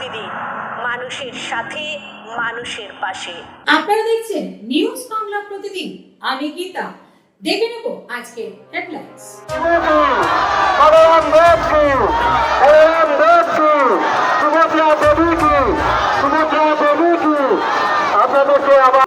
প্রতিদিন মানুষের সাথে, মানুষের পাশে। আপনারা দেখছেন নিউজ বাংলা প্রতিদিন। আমি গীতা। দেখে নেব আজকে হেডলাইন্স। আপনাদেরকে আবার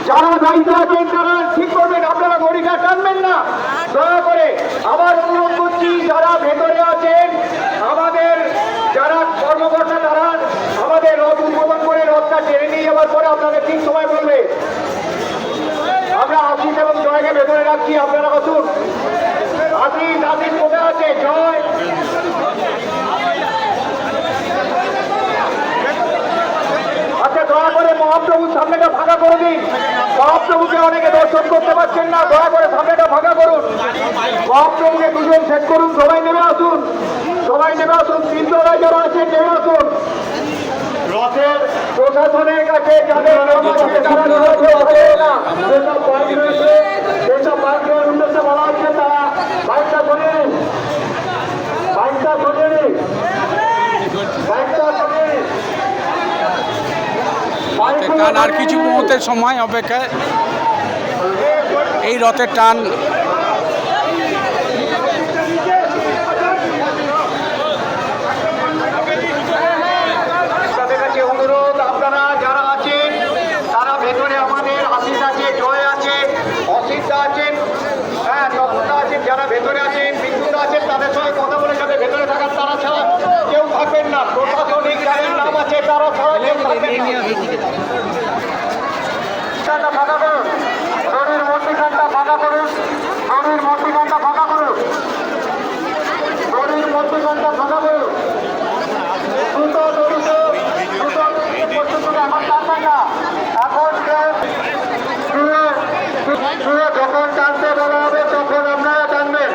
যারা দায়িত্ব আছেন তারা ঠিক করবেন, আপনারা গড়িটা টানবেন না দয়া করে। আবার অনুরোধ করছি, যারা ভেতরে আছেন আমাদের যারা কর্মকর্তা তারা আমাদের রথ উদ্বোধন করে রথটা টেনে নিয়ে যাওয়ার পরে আপনাদের ঠিক সময় বলবে। আমরা আশিস এবং জয়কে ভেতরে রাখছি, আপনারা আসুন। আশিস কোথায় আছে? জয় আচ্ছা, দয়া করে মহাপ্রভুর সামনেটা ফাঁকা করে দিন। মহাপ্রভুকে অনেকে দর্শন করতে পারছেন না, দয়া করে সামনেটা ফাঁকা করুন। মহাপ্রভুকে দুজন সেট করুন। সবাই নেমে আসুন, সবাই নেমে আসুন। তিনতলায় যারা আছেন নেমে আসুন। রথের প্রশাসনের কাছে যাদের যেসব বাইক রয়েছে, যেসব বাইকের উদ্দেশ্যে বলা হচ্ছে তারা বাইকটা সরিয়ে নিন, বাইকটা সরিয়ে নিন, বাইকটা সরিয়ে নিন। টান আর কিছু মুহূর্তের সময় অপেক্ষায় এই রথের টান অনুরোধ, আপনারা যারা আছেন তারা ভেতরে আমাদের আশিস আছে, জয় আছে, অসিতদা আছেন, হ্যাঁ তপনদা আছেন, যারা ভেতরে আছেন বিন্দুদা আছেন তাদের সঙ্গে কথা বলে যাবে। ভেতরে থাকার তারা ছাড়া কেউ থাকবেন না। প্রশাসনিক যাদের নাম আছে তারা ছাড়া কেউ থাকবেন না। ফাঁকা করুন, শরীর মন্দিরটা ফাঁকা করুন। ঘন্টা ফাঁকা করুন। দ্রুত দ্রুত দ্রুত পর্যন্ত এখন টানবেন না। এখন যখন টানতে বলা হবে তখন আপনারা টানবেন।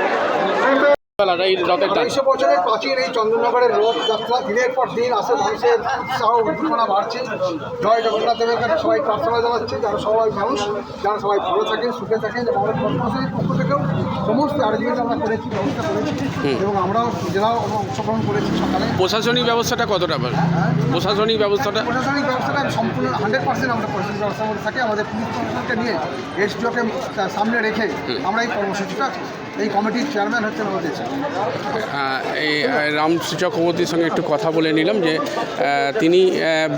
এই রথের টান 250 বছরের প্রাচীন এই চন্দননগরের রথযাত্রা দিনের পর দিন আসে, মানুষের উৎসাহ উদ্দীপনা বাড়ছে। জয় জগন্নাথ দেবের কাছে সবাই প্রার্থনা জানাচ্ছে, যারা সবাই মানুষ, যারা সবাই ভালো থাকেন, সুখে থাকেন। এবং আমাদের প্রশাসনের পক্ষ থেকেও সমস্ত অ্যারেঞ্জমেন্ট আমরা করেছি, ব্যবস্থা করেছি, এবং আমরাও নিজেরাও অংশগ্রহণ করেছি সকালে। প্রশাসনিক ব্যবস্থাটা কতটা ভালো? প্রশাসনিক ব্যবস্থাটা প্রশাসনিক ব্যবস্থাটা সম্পূর্ণ 100% আমরা প্রশাসনিক ব্যবস্থার মধ্যে থাকি। আমাদের পুলিশ প্রশাসনকে নিয়ে এসডিওকে সামনে রেখে আমরা এই কর্মসূচিটা, এই কমিটির চেয়ারম্যান হচ্ছেন আমাদের। এই রামসি চক্রবর্তীর সঙ্গে একটু কথা বলে নিলাম যে তিনি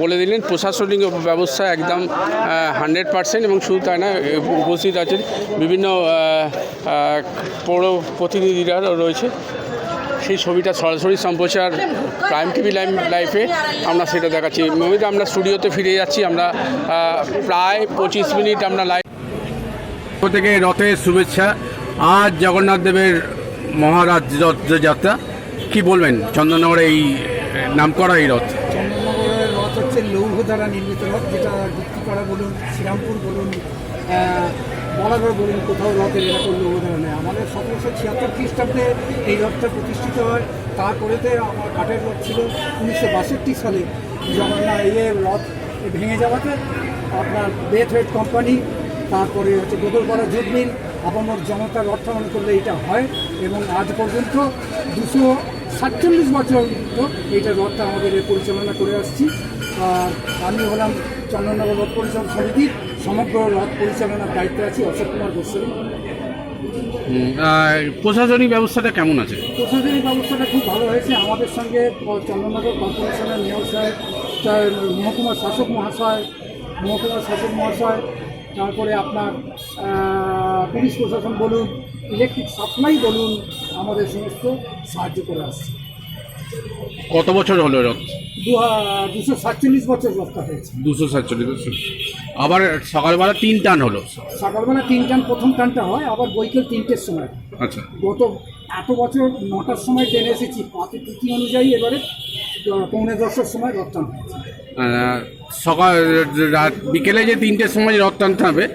বলে দিলেন প্রশাসনিক ব্যবস্থা একদম 100%, এবং শুধু তাই না, উপস্থিত আছেন বিভিন্ন পৌর প্রতিনিধিরা রয়েছে। সেই ছবিটা সরাসরি সম্প্রচার প্রাইম টিভি লাইফে আমরা সেটা দেখাচ্ছি। মমিতা, আমরা স্টুডিওতে ফিরে যাচ্ছি। আমরা প্রায় 25 মিনিট আমরা লাইভ থেকে রথের শুভেচ্ছা। আজ জগন্নাথ দেবের মহারাজ রথযাত্রা, কি বলবেন চন্দননগরে এই নামকরা এই রথ? চন্দননগরের রথ হচ্ছে লৌহ দ্বারা নির্মিত রথ, যেটা গুপ্তিপাড়া বলুন, শ্রীরামপুর বলুন, বলাগড় বলুন, কোথাও রথের এরকম লৌহ দ্বারা নেই। আমাদের 1776 খ্রিস্টাব্দে এই রথটা প্রতিষ্ঠিত হয়। তারপরেতে আমার কাঠের রথ ছিল 1962 সালে। জগন্নাথ রথ ভেঙে যাওয়াতে আপনার বেথওয়েট কোম্পানি, তারপরে হচ্ছে গোদলপাড়া জুট মিল, আপামর জনতার অর্থায়ন করলে এটা হয়। এবং আজ পর্যন্ত 247 বছর এইটা রথটা আমাদের পরিচালনা করে আসছি। আর আমি হলাম চন্দননগর রথ পরিচালনা সমিতির সমগ্র রথ পরিচালনার দায়িত্বে আছি, অশোক কুমার গোস্বামী। প্রশাসনিক ব্যবস্থাটা কেমন আছে? প্রশাসনিক ব্যবস্থাটা খুব ভালো হয়েছে। আমাদের সঙ্গে চন্দননগর কর্পোরেশনের মেয়র সাহেব, মহকুমার শাসক মহাশয়, তারপরে আপনার পুলিশ প্রশাসন বলুন, ইলেকট্রিক সাপ্লাই বলুন, আমাদের সমস্ত সাহায্য করে আসছে। কত বছর হলো রথ? 247 বছর রথটা হয়েছে। 247 বছর। আবার সকালবেলা 3 টান হলো। সকালবেলা 3 টান প্রথম টানটা হয়, আবার বৈকাল 3টের সময়। আচ্ছা, গত এত বছর 9টার সময় ট্রেনে এসেছি, পাতি তিথি অনুযায়ী এবারে 9:45-এর সময় রথ টান হয়েছে। সকাল রাত বিকেলে যে 3টের সময় রথ টানতে হবে,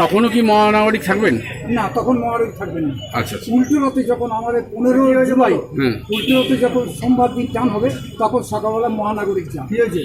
তখনও কি মহানাগরিক থাকবেন? না, তখন মহানাগরিক থাকবেন না। আচ্ছা, উল্টো রথে যখন আমাদের 15 জুলাই উল্টো রথে যখন সোমবার দিন টান হবে, তখন সকালবেলা মহানাগরিক যান। ঠিক আছে।